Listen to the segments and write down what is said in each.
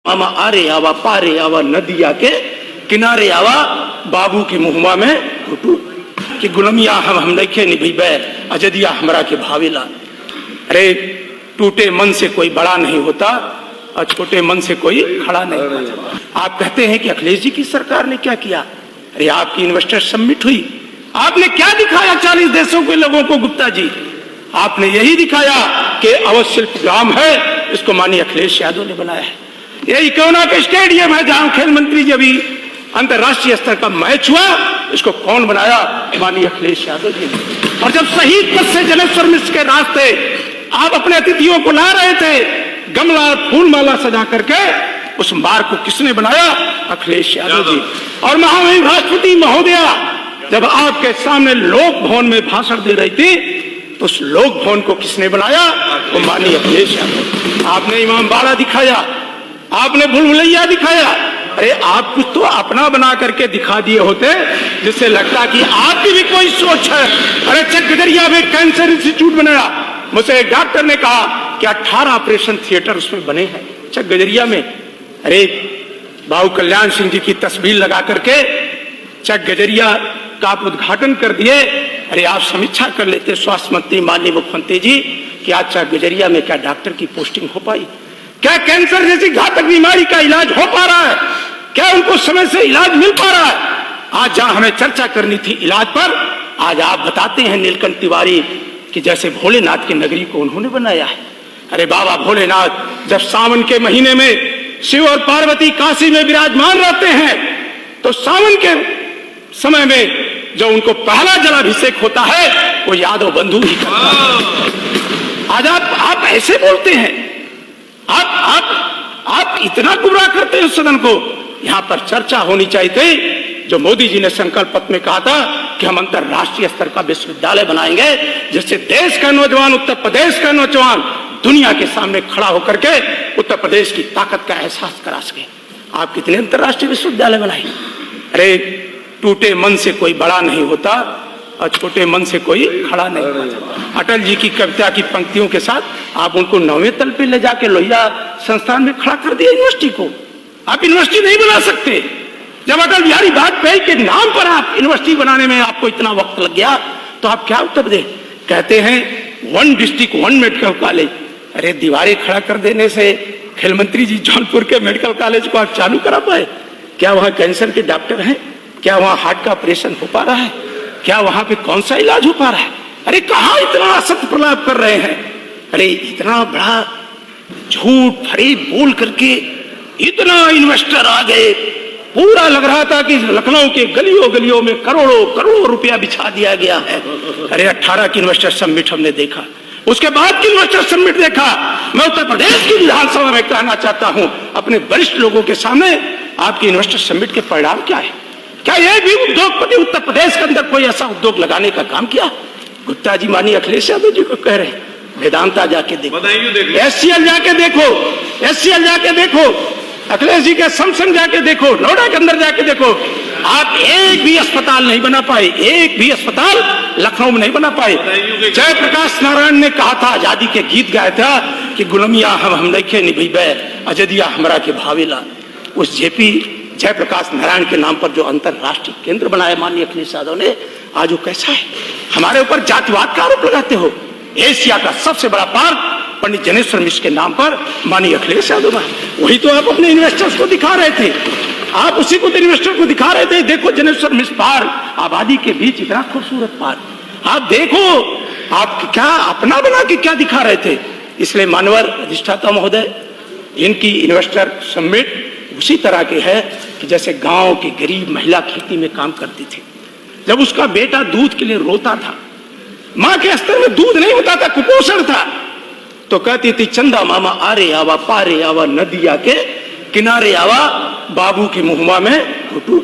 मामा आरे आवा पारे आवा नदिया के किनारे आवा बाबू के मुहमा में घुटू कि गुलमिया हम नइखे निभिबे अजदिया हमरा के भावेला। अरे टूटे मन से कोई बड़ा नहीं होता और छोटे मन से कोई खड़ा नहीं होता। आप कहते हैं कि अखिलेश जी की सरकार ने क्या किया। अरे आपकी इन्वेस्टर समिट हुई, आपने क्या दिखाया 40 देशों के लोगों को गुप्ता जी? आपने यही दिखाया कि अवध शिल्प ग्राम है, इसको माननीय अखिलेश यादव ने बनाया है। ये इकोना का स्टेडियम है जहां खेल मंत्री जी अभी अंतरराष्ट्रीय स्तर का मैच हुआ, इसको कौन बनाया? माननीय अखिलेश यादव जी। और जब शहीद पथ से जनेश्वर मिश्र के रास्ते आप अपने अतिथियों को ला रहे थे, गमला फूल माला सजा करके, उस मार्ग को किसने बनाया? अखिलेश यादव जी। और महामहिम राष्ट्रपति महोदया जब आपके सामने लोक भवन में भाषण दे रही थी, तो उस लोक भवन को किसने बनाया? वो माननीय अखिलेश यादव। आपने इमामबाड़ा दिखाया, आपने भूलभुलैया दिखाया। अरे आप कुछ तो अपना बना करके दिखा दिए होते जिससे लगता कि आपकी भी कोई सोच है। अरे चक गजरिया में कैंसर इंस्टीट्यूट बनाया, मुझसे एक डॉक्टर ने कहा कि 18 ऑपरेशन थिएटर उसमें बने हैं चक गजरिया में। अरे बाबू कल्याण सिंह जी की तस्वीर लगा करके चक गजरिया का आप उद्घाटन कर दिए। अरे आप समीक्षा कर लेते स्वास्थ्य मंत्री माननीय मुख्यमंत्री जी कि आज चक गजरिया में क्या डॉक्टर की पोस्टिंग हो पाई? क्या कैंसर जैसी घातक बीमारी का इलाज हो पा रहा है? क्या उनको समय से इलाज मिल पा रहा है? आज जहां हमें चर्चा करनी थी इलाज पर, आज आप बताते हैं नीलकंठ तिवारी कि जैसे भोलेनाथ की नगरी को उन्होंने बनाया है। अरे बाबा भोलेनाथ जब सावन के महीने में शिव और पार्वती काशी में विराजमान रहते हैं, तो सावन के समय में जो उनको पहला जलाभिषेक होता है वो यादव बंधु ही करता है। आज आप ऐसे बोलते हैं, आप इतना गुमराह करते हैं सदन को। यहाँ पर चर्चा होनी चाहिए थी जो मोदी जी ने संकल्प पत्र में कहा था कि हम अंतरराष्ट्रीय स्तर का विश्वविद्यालय बनाएंगे, जिससे देश का नौजवान, उत्तर प्रदेश का नौजवान दुनिया के सामने खड़ा होकर के उत्तर प्रदेश की ताकत का एहसास करा सके। आप कितने अंतरराष्ट्रीय विश्वविद्यालय बनाए? अरे टूटे मन से कोई बड़ा नहीं होता और छोटे मन से कोई खड़ा नहीं होता। अटल जी की कविता की पंक्तियों के साथ आप उनको 9वें तल पे ले जाके लोहिया संस्थान में खड़ा कर दिया यूनिवर्सिटी को। आप यूनिवर्सिटी नहीं बना सकते। जब अटल बिहारी वाजपेयी के नाम पर आप यूनिवर्सिटी बनाने में आपको इतना वक्त लग गया, तो आप क्या उत्तर दे? कहते हैं 1 डिस्ट्रिक्ट 1 मेडिकल कॉलेज। अरे दीवारें खड़ा कर देने से खेल मंत्री जी जौनपुर के मेडिकल कॉलेज को आप चालू करा पाए? क्या वहां कैंसर के डॉक्टर हैं? क्या वहां हार्ट का ऑपरेशन हो पा रहा है? क्या वहां पे कौन सा इलाज हो पा रहा है? अरे कहां इतना असत्य प्रलाप कर रहे हैं? अरे इतना बड़ा झूठ फरेब बोल करके इतना इन्वेस्टर आ गए, पूरा लग रहा था कि लखनऊ के गलियों गलियों में करोड़ों करोड़ों रुपया बिछा दिया गया है। अरे 18 की इन्वेस्टर समिट हमने देखा, उसके बाद की इन्वेस्टर समिट देखा। मैं उत्तर प्रदेश की विधानसभा में कहना चाहता हूं अपने वरिष्ठ लोगों के सामने, आपकी इन्वेस्टर समिट के परिणाम क्या है? क्या यह भी उद्योगपति उत्तर प्रदेश के अंदर कोई ऐसा उद्योग लगाने का काम किया? गुप्ता जी माननीय अखिलेश यादव जी को कह रहे हैं वेदांता जाके देखो, SCL जाके देखो, SCL जाके देखो, अखिलेश जी के समसंग जाके देखो, नोएडा के अंदर जाके देखो। आप एक भी अस्पताल नहीं बना पाए, एक भी अस्पताल लखनऊ में नहीं बना पाए। जयप्रकाश नारायण ने कहा था, आजादी के गीत गाया था कि गुलमिया हम नइखे निभिबे अजदिया हमरा के भावेला। उस जेपी जयप्रकाश नारायण के नाम पर जो अंतरराष्ट्रीय केंद्र बनाया माननीय अखिलेश यादव ने, आज वो कैसा है? हमारे ऊपर जातिवाद का आरोप लगाते हो। एशिया का सबसे बड़ा पार्क पंडित जनेश्वर मिश्र के नाम पर माननीय अखिलेश यादव, वही तो आप अपने इन्वेस्टर्स को दिखा रहे थे। आप उसी को इन्वेस्टर को दिखा रहे थे, देखो जनेश्वर मिश्र पार्क, आबादी के बीच इतना खूबसूरत पार्क, आप देखो। आप क्या अपना बना के क्या दिखा रहे थे? इसलिए मानवर अधिष्ठाता महोदय, इनकी इन्वेस्टर समिट उसी तरह के है कि जैसे गांव की गरीब महिला खेती में काम करती थी, जब उसका बेटा दूध के लिए रोता था, मां के स्तर में दूध नहीं होता था, कुपोषण था, तो कहती थी चंदा मामा आरे आवा पारे आवा नदिया के किनारे आवा बाबू के मुहमा में घुटू।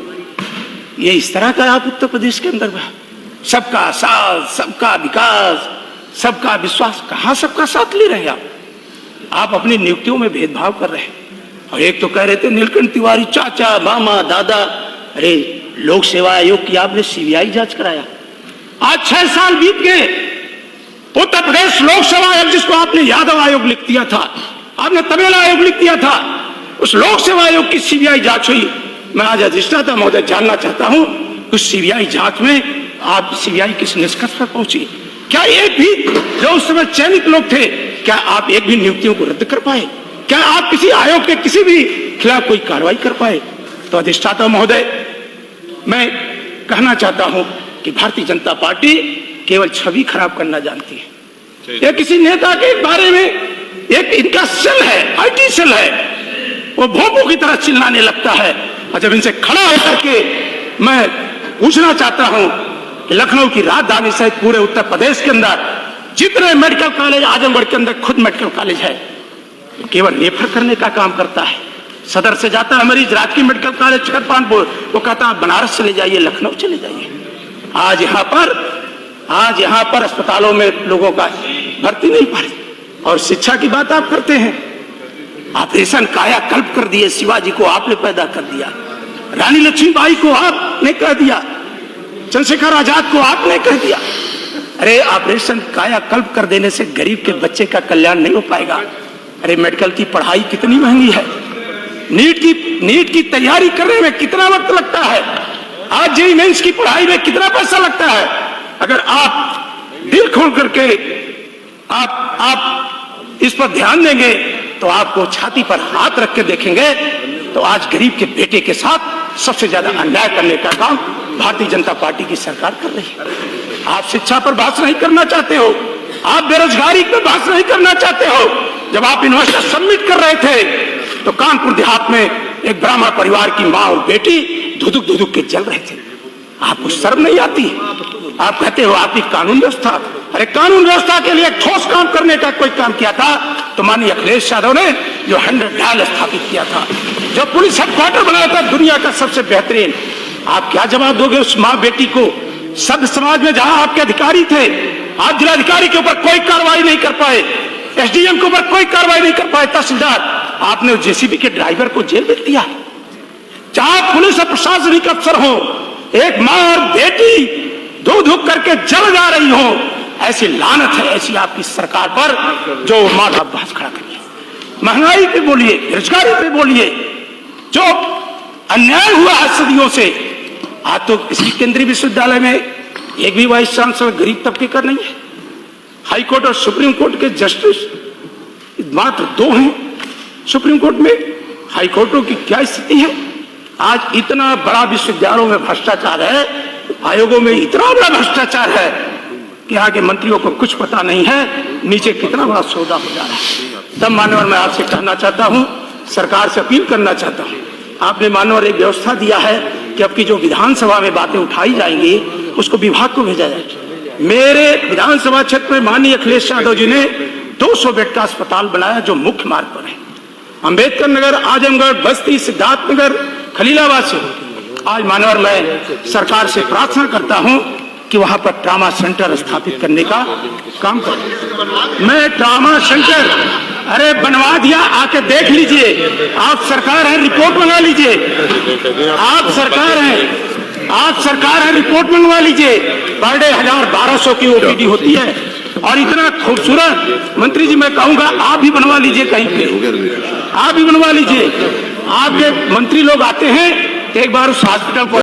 ये इस तरह का आप उत्तर प्रदेश के अंदर सबका साथ, सबका विकास, सबका विश्वास, कहां सबका साथ ले रहे हैं आप अपनी नियुक्तियों में भेदभाव कर रहे हैं। और एक तो कह रहे थे नीलकंठ तिवारी चाचा मामा दादा। अरे लोक सेवा आयोग की आपने CBI जांच कराया, आज 6 साल बीत गए। उत्तर प्रदेश लोक सेवा आयोग, जिसको आपने यादव आयोग लिख दिया था, आपने तबेला आयोग लिख दिया था, उस लोक सेवा आयोग की सीबीआई जांच हुई। मैं आज अधिष्ठाता महोदय जानना चाहता हूं, उस सीबीआई जांच में आप सीबीआई किस निष्कर्ष पर पहुंची? क्या एक भी जो उस समय चयनित लोग थे, क्या आप एक भी नियुक्तियों को रद्द कर पाए? क्या आप किसी आयोग के किसी भी खिलाफ कोई कार्रवाई कर पाए? तो अधिष्ठाता महोदय, मैं कहना चाहता हूं कि भारतीय जनता पार्टी केवल छवि खराब करना जानती है। यह किसी नेता के बारे में एक इनका सेल है, आईटी सेल है, वो भोंपू की तरह चिल्लाने लगता है। और जब इनसे खड़ा होकर के मैं पूछना चाहता हूं कि लखनऊ की राजधानी सहित पूरे उत्तर प्रदेश के अंदर जितने मेडिकल कॉलेज, आजमगढ़ के अंदर खुद मेडिकल कॉलेज है, केवल रेफर करने का काम करता है। सदर से जाता है मरीज राजकीय मेडिकल कॉलेज छतरपुर, वो कहता है बनारस चले जाइए, लखनऊ चले जाइए। आज यहाँ पर अस्पतालों में लोगों का भर्ती नहीं पड़ी। और शिक्षा की बात आप करते हैं, ऑपरेशन कायाकल्प कर दिए। शिवाजी को आपने पैदा कर दिया, रानी लक्ष्मीबाई को आपने कह दिया, चंद्रशेखर आजाद को आपने कह दिया। अरे ऑपरेशन कायाकल्प कर देने से गरीब के बच्चे का कल्याण नहीं हो पाएगा। अरे मेडिकल की पढ़ाई कितनी महंगी है, नीट की तैयारी करने में कितना वक्त लगता है, आज जेईई मेंस की पढ़ाई में कितना पैसा लगता है। अगर आप दिल खोल करके आप इस पर ध्यान देंगे तो आपको छाती पर हाथ रख के देखेंगे तो आज गरीब के बेटे के साथ सबसे ज्यादा अन्याय करने का काम भारतीय जनता पार्टी की सरकार कर रही है। आप शिक्षा पर बात नहीं करना चाहते हो, आप बेरोजगारी पर बात नहीं करना चाहते हो। जब आप इन्वेस्टर सबमिट कर रहे थे तो कानपुर देहात में एक ब्राह्मण परिवार की माँ और बेटी धुदुक के जल रहे थे। आपको शर्म नहीं आती? आप कहते हो आपकी कानून व्यवस्था। अरे कानून व्यवस्था के लिए ठोस काम करने का कोई काम किया था तो माननीय अखिलेश यादव ने जो 100 डायल स्थापित किया था, जो पुलिस हेडक्वार्टर बनाया था दुनिया का सबसे बेहतरीन। आप क्या जवाब दोगे उस माँ बेटी को? सभ्य समाज में जहां आपके अधिकारी थे, आप जिलाधिकारी के ऊपर कोई कार्रवाई नहीं कर पाए, एसडीएम के ऊपर कोई कार्रवाई नहीं कर पाए, तहसीलदार आपने जेसीबी के ड्राइवर को जेल भेज दिया। जहां पुलिस और प्रशासनिक अफसर हो, एक माँ और बेटी धुक करके जल जा रही हो, ऐसी लानत है ऐसी आपकी सरकार पर जो माथा बहस खड़ा करिए। महंगाई पे बोलिए, बेरोजगारी पे बोलिए, जो अन्याय हुआ है सदियों से। आज तो किसी केंद्रीय विश्वविद्यालय में एक भी वाइस चांसलर गरीब तबके का नहीं है। हाई कोर्ट और सुप्रीम कोर्ट के जस्टिस मात्र 2 हैं। सुप्रीम कोर्ट में हाई कोर्टों की क्या स्थिति है? आज इतना बड़ा विश्वविद्यालयों में भ्रष्टाचार है, आयोगों में इतना बड़ा भ्रष्टाचार है कि आगे मंत्रियों को कुछ पता नहीं है नीचे कितना बड़ा सौदा हो जा रहा है। तब मानवर मैं आपसे कहना चाहता हूं, सरकार से अपील करना चाहता हूं, आपने मानवर एक व्यवस्था दिया है कि अब की जो विधानसभा में बातें उठाई जाएंगी उसको विभाग को भेजा जाए। मेरे विधानसभा क्षेत्र में माननीय अखिलेश यादव जी ने 200 बेड का अस्पताल बनाया जो मुख्य मार्ग पर है। अंबेडकर नगर, आजमगढ़, बस्ती, सिद्धार्थनगर, खलीलाबाद से आज मानवर मैं सरकार से प्रार्थना करता हूं कि वहां पर ट्रामा सेंटर स्थापित करने का काम करें। मैं ट्रामा सेंटर अरे बनवा दिया, आके देख लीजिए। आप सरकार है, रिपोर्ट मंगा लीजिए। आप सरकार है, रिपोर्ट मंगवा लीजिए। पर डे 1000-1200 की ओपीडी होती है और इतना खूबसूरत। मंत्री जी मैं कहूंगा आप भी बनवा लीजिए, कहीं पे आप भी बनवा लीजिए। आपके मंत्री लोग आते हैं, एक बार उस हॉस्पिटल को